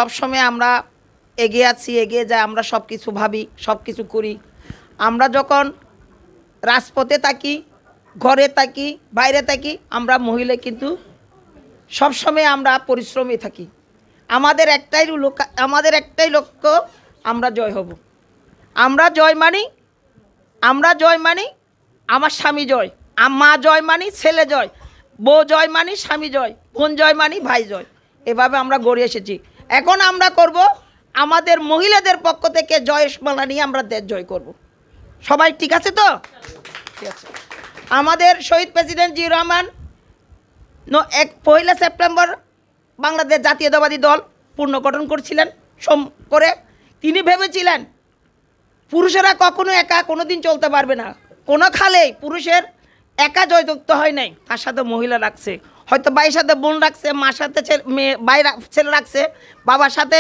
সবসময় আমরা এগিয়ে আছি, এগিয়ে যাই, আমরা সব কিছু ভাবি, সব কিছু করি। আমরা যখন রাজপথে থাকি, ঘরে থাকি, বাইরে থাকি, আমরা মহিলা কিন্তু সবসময় আমরা পরিশ্রমী থাকি। আমাদের একটাই লক্ষ্য, আমরা জয় হব। আমরা জয় মানি আমার স্বামী জয়, মা জয় মানি ছেলে জয়, বউ জয় মানি স্বামী জয়, বোন জয় মানি ভাই জয়। এভাবে আমরা গড়ে এসেছি। এখন আমরা করব আমাদের মহিলাদের পক্ষ থেকে জয়মালা নিয়ে আমরা দেশ জয় করব। সবাই ঠিক আছে তো? ঠিক আছে। আমাদের শহীদ প্রেসিডেন্ট জিয়াউর রহমান 1 সেপ্টেম্বর বাংলাদেশ জাতীয়তাবাদী দল পুনর্গঠন করছিলেন করে। তিনি ভেবেছিলেন পুরুষেরা কখনো একা কোনোদিন চলতে পারবে না। কোনো খালেই পুরুষের একা জয়যুক্ত হয় নাই, তার সাথে মহিলা রাখছে, হয়তো ভাইয়ের সাথে বোন রাখছে, মার সাথে ভাই ছেলে রাখছে, বাবার সাথে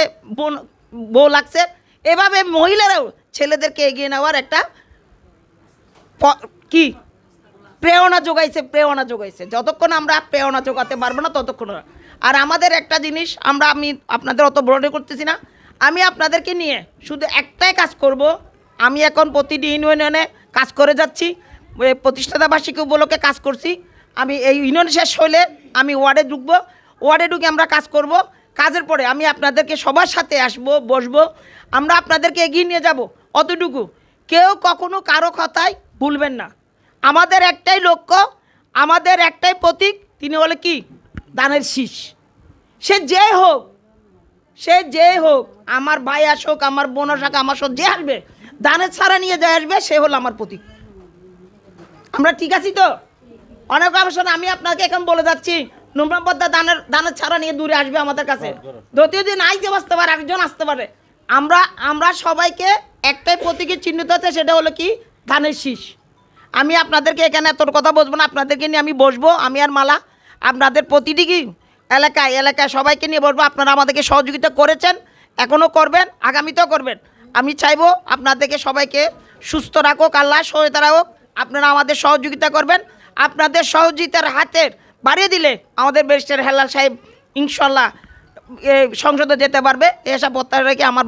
বউ রাখছে। এভাবে মহিলারাও ছেলেদেরকে এগিয়ে নেওয়ার একটা কি প্রেরণা যোগাইছে। যতক্ষণ আমরা প্রেরণা যোগাতে পারবো না ততক্ষণ। আর আমাদের একটা জিনিস, আমি আপনাদের অত বড় করতেছি না, আমি আপনাদেরকে নিয়ে শুধু একটাই কাজ করব। আমি এখন প্রতিটি ইউনিয়নে কাজ করে যাচ্ছি, প্রতিষ্ঠাতা বার্ষিকী উপলক্ষে কাজ করছি। আমি এই ইউনিয়ন শেষ হলে আমি ওয়ার্ডে ঢুকে আমরা কাজ করব। কাজের পরে আমি আপনাদেরকে সবার সাথে বসবো, আমরা আপনাদেরকে এগিয়ে নিয়ে যাব। অতটুকু কেউ কখনো কারো কথায় ভুলবেন না। আমাদের একটাই লক্ষ্য, আমাদের একটাই প্রতীক, তিনি হলে কি দানের শীষ। সে যে হোক, আমার ভাই আসুক, আমার বোন আসুক, আমার সব যে আসবে, দানের ছাড়া নিয়ে যে আসবে, সে হলো আমার প্রতীক। আমরা ঠিক আছি তো? অনেক অবসর আমি আপনাকে এখন বলে যাচ্ছি, নম্রপদ্মা দানের ছাড়া নিয়ে দূরে আসবে আমাদের কাছে। দ্বিতীয় দিন আইতে বসতে পারে, আরেকজন আসতে পারে। আমরা সবাইকে একটাই প্রতীকে চিহ্নিত আছে, সেটা হলো কি ধানের শীষ। আমি আপনাদেরকে এখানে এত কথা বলবো না, আপনাদেরকে নিয়ে আমি বসবো, আমি আর মালা আপনাদের প্রতিটি এলাকায় সবাইকে নিয়ে বসবো। আপনারা আমাদেরকে সহযোগিতা করেছেন, এখনও করবেন, আগামীতেও করবেন। আমি চাইবো আপনাদেরকে সবাইকে সুস্থ রাখুক, আল্লাহ সহায়তা রাখুক। আপনারা আমাদের সহযোগিতা করবেন। আপনাদের সহযোগিতার হাতের বাড়িয়ে দিলে আমাদের ব্যারিস্টার হেলাল সাহেব ইনশাল্লাহ সংসদে যেতে পারবে। এসব প্রত্যাশা রেখে আমার